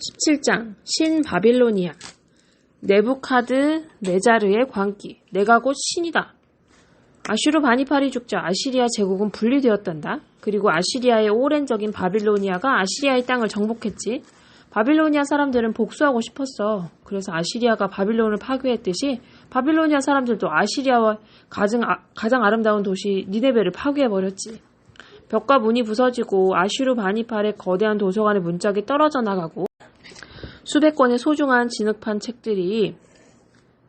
17장 신바빌로니아 네부카드네자르의 광기 내가 곧 신이다. 아슈르 바니팔이 죽자 아시리아 제국은 분리되었단다. 그리고 아시리아의 오랜 적인 바빌로니아가 아시리아의 땅을 정복했지. 바빌로니아 사람들은 복수하고 싶었어. 그래서 아시리아가 바빌론을 파괴했듯이 바빌로니아 사람들도 아시리아와 가장 아름다운 도시 니네베를 파괴해버렸지. 벽과 문이 부서지고 아슈르 바니팔의 거대한 도서관의 문짝이 떨어져 나가고 수백 권의 소중한 진흙판 책들이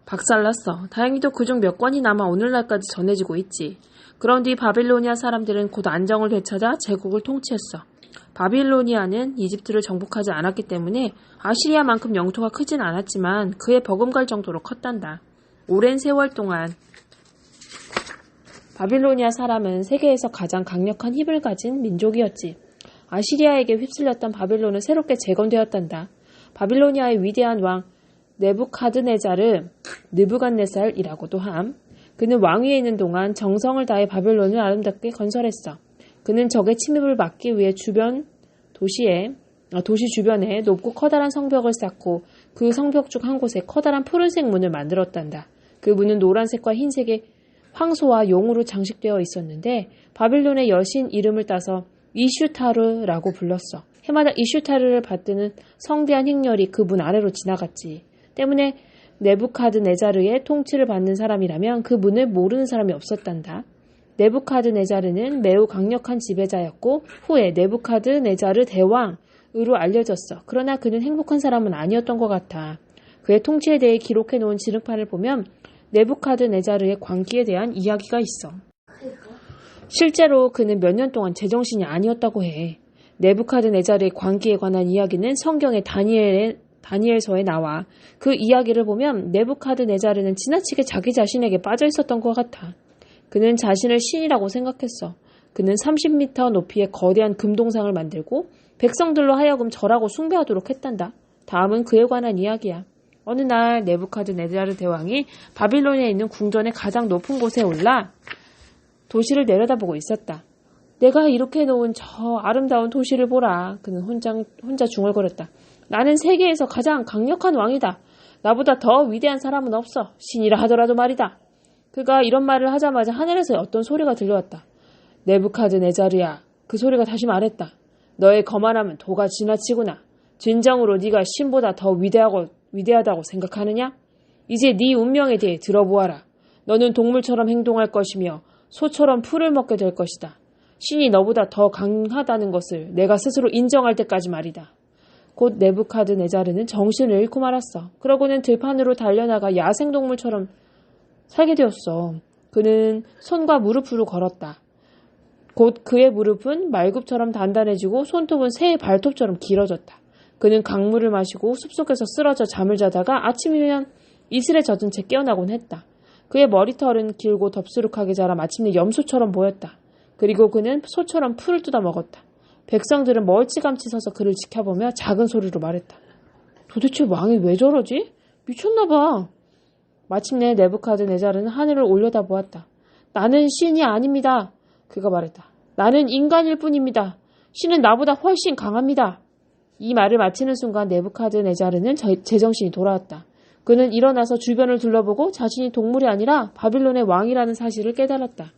박살났어. 다행히도 그중 몇 권이 남아 오늘날까지 전해지고 있지. 그런 뒤 바빌로니아 사람들은 곧 안정을 되찾아 제국을 통치했어. 바빌로니아는 이집트를 정복하지 않았기 때문에 아시리아만큼 영토가 크진 않았지만 그에 버금갈 정도로 컸단다. 오랜 세월 동안 바빌로니아 사람은 세계에서 가장 강력한 힘을 가진 민족이었지. 아시리아에게 휩쓸렸던 바빌론은 새롭게 재건되었단다. 바빌로니아의 위대한 왕 네부카드네자르, 느부갓네살이라고도 함. 그는 왕위에 있는 동안 정성을 다해 바빌론을 아름답게 건설했어. 그는 적의 침입을 막기 위해 도시 주변에 높고 커다란 성벽을 쌓고 그 성벽 중 한 곳에 커다란 푸른색 문을 만들었단다. 그 문은 노란색과 흰색의 황소와 용으로 장식되어 있었는데 바빌론의 여신 이름을 따서 이슈타르라고 불렀어. 해마다 이슈타르를 받드는 성대한 행렬이 그 문 아래로 지나갔지. 때문에 네부카드네자르의 통치를 받는 사람이라면 그 문을 모르는 사람이 없었단다. 네부카드네자르는 매우 강력한 지배자였고 후에 네부카드네자르 대왕으로 알려졌어. 그러나 그는 행복한 사람은 아니었던 것 같아. 그의 통치에 대해 기록해 놓은 진흙판을 보면 네부카드네자르의 광기에 대한 이야기가 있어. 실제로 그는 몇 년 동안 제정신이 아니었다고 해. 네부카드네자르의 광기에 관한 이야기는 성경의 다니엘서에 나와. 그 이야기를 보면 네부카드네자르는 지나치게 자기 자신에게 빠져 있었던 것 같아. 그는 자신을 신이라고 생각했어. 그는 30m 높이의 거대한 금동상을 만들고 백성들로 하여금 절하고 숭배하도록 했단다. 다음은 그에 관한 이야기야. 어느 날 네부카드네자르 대왕이 바빌론에 있는 궁전의 가장 높은 곳에 올라 도시를 내려다보고 있었다. 내가 이렇게 해놓은 저 아름다운 도시를 보라. 그는 혼자 중얼거렸다. 나는 세계에서 가장 강력한 왕이다. 나보다 더 위대한 사람은 없어. 신이라 하더라도 말이다. 그가 이런 말을 하자마자 하늘에서 어떤 소리가 들려왔다. 네부카드네자르야. 그 소리가 다시 말했다. 너의 거만함은 도가 지나치구나. 진정으로 네가 신보다 더 위대하다고 생각하느냐? 이제 네 운명에 대해 들어보아라. 너는 동물처럼 행동할 것이며 소처럼 풀을 먹게 될 것이다. 신이 너보다 더 강하다는 것을 내가 스스로 인정할 때까지 말이다. 곧 네부카드네자르는 정신을 잃고 말았어. 그러고는 들판으로 달려나가 야생동물처럼 살게 되었어. 그는 손과 무릎으로 걸었다. 곧 그의 무릎은 말굽처럼 단단해지고 손톱은 새의 발톱처럼 길어졌다. 그는 강물을 마시고 숲속에서 쓰러져 잠을 자다가 아침이면 이슬에 젖은 채 깨어나곤 했다. 그의 머리털은 길고 덥수룩하게 자라 마침내 염소처럼 보였다. 그리고 그는 소처럼 풀을 뜯어 먹었다. 백성들은 멀찌감치 서서 그를 지켜보며 작은 소리로 말했다. 도대체 왕이 왜 저러지? 미쳤나 봐. 마침내 네부카드네자르는 하늘을 올려다보았다. 나는 신이 아닙니다. 그가 말했다. 나는 인간일 뿐입니다. 신은 나보다 훨씬 강합니다. 이 말을 마치는 순간 네부카드네자르는 제정신이 돌아왔다. 그는 일어나서 주변을 둘러보고 자신이 동물이 아니라 바빌론의 왕이라는 사실을 깨달았다.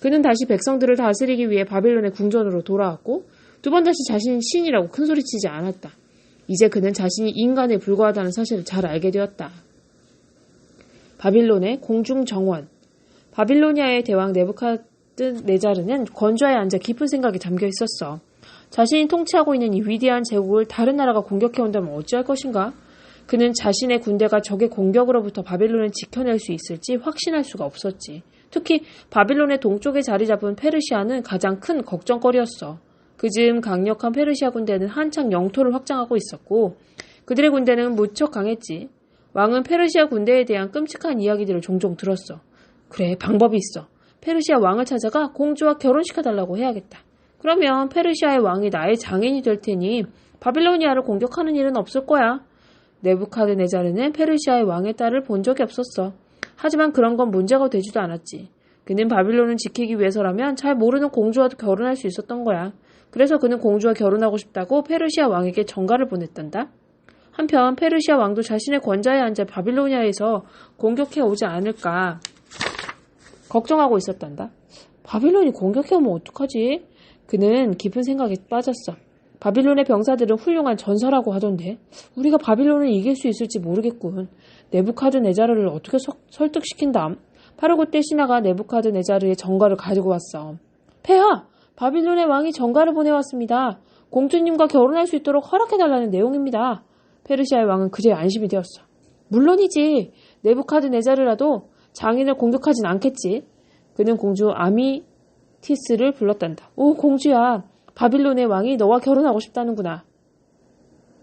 그는 다시 백성들을 다스리기 위해 바빌론의 궁전으로 돌아왔고 두 번 다시 자신이 신이라고 큰소리치지 않았다. 이제 그는 자신이 인간에 불과하다는 사실을 잘 알게 되었다. 바빌론의 공중정원. 바빌로니아의 대왕 네부카드네자르는 건좌에 앉아 깊은 생각에 잠겨 있었어. 자신이 통치하고 있는 이 위대한 제국을 다른 나라가 공격해온다면 어찌할 것인가? 그는 자신의 군대가 적의 공격으로부터 바빌론을 지켜낼 수 있을지 확신할 수가 없었지. 특히 바빌론의 동쪽에 자리 잡은 페르시아는 가장 큰 걱정거리였어. 그즈음 강력한 페르시아 군대는 한창 영토를 확장하고 있었고 그들의 군대는 무척 강했지. 왕은 페르시아 군대에 대한 끔찍한 이야기들을 종종 들었어. 그래, 방법이 있어. 페르시아 왕을 찾아가 공주와 결혼시켜달라고 해야겠다. 그러면 페르시아의 왕이 나의 장인이 될 테니 바빌로니아를 공격하는 일은 없을 거야. 네부카드네자르는 페르시아의 왕의 딸을 본 적이 없었어. 하지만 그런 건 문제가 되지도 않았지. 그는 바빌론을 지키기 위해서라면 잘 모르는 공주와도 결혼할 수 있었던 거야. 그래서 그는 공주와 결혼하고 싶다고 페르시아 왕에게 전가를 보냈단다. 한편 페르시아 왕도 자신의 권좌에 앉아 바빌로니아에서 공격해 오지 않을까 걱정하고 있었단다. 바빌론이 공격해오면 어떡하지? 그는 깊은 생각에 빠졌어. 바빌론의 병사들은 훌륭한 전사라고 하던데 우리가 바빌론을 이길 수 있을지 모르겠군. 네부카드네자르를 어떻게 설득시킨담? 바로 그때 신하가 네부카드네자르의 정가를 가지고 왔어. 폐하! 바빌론의 왕이 정가를 보내왔습니다. 공주님과 결혼할 수 있도록 허락해달라는 내용입니다. 페르시아의 왕은 그제 안심이 되었어. 물론이지. 네부카드네자르라도 장인을 공격하진 않겠지. 그는 공주 아미티스를 불렀단다. 오, 공주야. 바빌론의 왕이 너와 결혼하고 싶다는구나.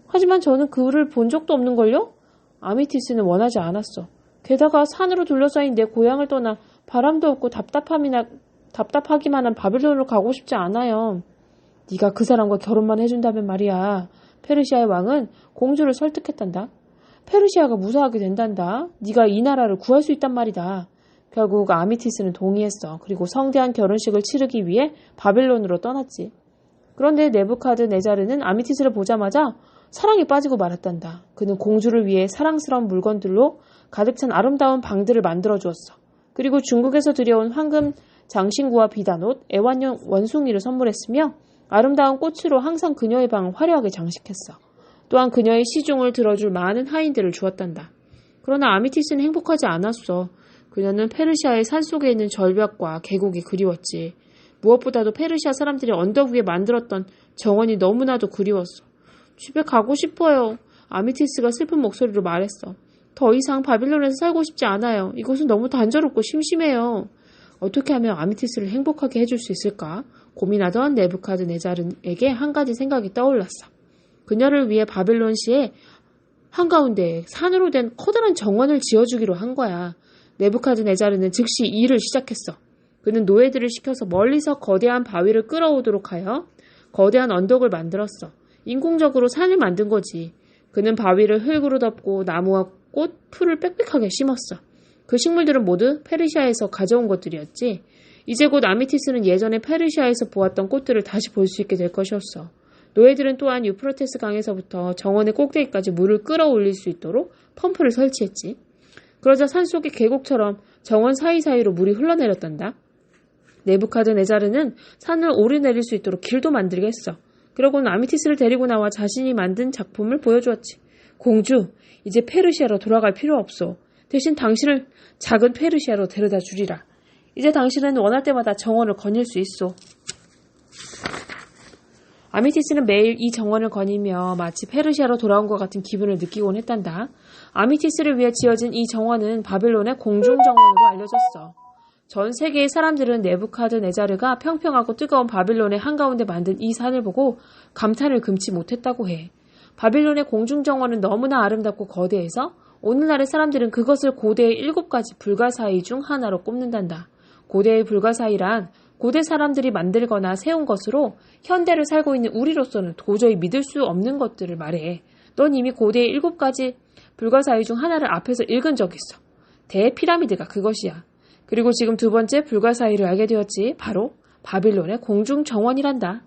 하지만 저는 그를 본 적도 없는걸요? 아미티스는 원하지 않았어. 게다가 산으로 둘러싸인 내 고향을 떠나 바람도 없고 답답하기만 한 바빌론으로 가고 싶지 않아요. 네가 그 사람과 결혼만 해준다면 말이야. 페르시아의 왕은 공주를 설득했단다. 페르시아가 무사하게 된단다. 네가 이 나라를 구할 수 있단 말이다. 결국 아미티스는 동의했어. 그리고 성대한 결혼식을 치르기 위해 바빌론으로 떠났지. 그런데 네부카드네자르는 아미티스를 보자마자 사랑에 빠지고 말았단다. 그는 공주를 위해 사랑스러운 물건들로 가득 찬 아름다운 방들을 만들어 주었어. 그리고 중국에서 들여온 황금 장신구와 비단옷, 애완용 원숭이를 선물했으며 아름다운 꽃으로 항상 그녀의 방을 화려하게 장식했어. 또한 그녀의 시중을 들어줄 많은 하인들을 주었단다. 그러나 아미티스는 행복하지 않았어. 그녀는 페르시아의 산속에 있는 절벽과 계곡이 그리웠지. 무엇보다도 페르시아 사람들이 언덕 위에 만들었던 정원이 너무나도 그리웠어. 집에 가고 싶어요. 아미티스가 슬픈 목소리로 말했어. 더 이상 바빌론에서 살고 싶지 않아요. 이곳은 너무 단조롭고 심심해요. 어떻게 하면 아미티스를 행복하게 해줄 수 있을까? 고민하던 네부카드네자르에게 한 가지 생각이 떠올랐어. 그녀를 위해 바빌론시의 한가운데에 산으로 된 커다란 정원을 지어주기로 한 거야. 네부카드네자르는 즉시 일을 시작했어. 그는 노예들을 시켜서 멀리서 거대한 바위를 끌어오도록 하여 거대한 언덕을 만들었어. 인공적으로 산을 만든 거지. 그는 바위를 흙으로 덮고 나무와 꽃, 풀을 빽빽하게 심었어. 그 식물들은 모두 페르시아에서 가져온 것들이었지. 이제 곧 아미티스는 예전에 페르시아에서 보았던 꽃들을 다시 볼 수 있게 될 것이었어. 노예들은 또한 유프라테스 강에서부터 정원의 꼭대기까지 물을 끌어올릴 수 있도록 펌프를 설치했지. 그러자 산속의 계곡처럼 정원 사이사이로 물이 흘러내렸단다. 네부카드네자르는 산을 오르내릴 수 있도록 길도 만들게 했어. 그러고는 아미티스를 데리고 나와 자신이 만든 작품을 보여주었지. 공주, 이제 페르시아로 돌아갈 필요 없어. 대신 당신을 작은 페르시아로 데려다 주리라. 이제 당신은 원할 때마다 정원을 거닐 수 있어. 아미티스는 매일 이 정원을 거니며 마치 페르시아로 돌아온 것 같은 기분을 느끼곤 했단다. 아미티스를 위해 지어진 이 정원은 바빌론의 공중정원으로 알려졌어. 전 세계의 사람들은 네부카드네자르가 평평하고 뜨거운 바빌론의 한가운데 만든 이 산을 보고 감탄을 금치 못했다고 해. 바빌론의 공중정원은 너무나 아름답고 거대해서 오늘날의 사람들은 그것을 고대의 7가지 불가사의 중 하나로 꼽는단다. 고대의 불가사의란 고대 사람들이 만들거나 세운 것으로 현대를 살고 있는 우리로서는 도저히 믿을 수 없는 것들을 말해. 넌 이미 고대의 7가지 불가사의 중 하나를 앞에서 읽은 적 있어. 대피라미드가 그것이야. 그리고 지금 두 번째 불가사의를 알게 되었지. 바로 바빌론의 공중정원이란다.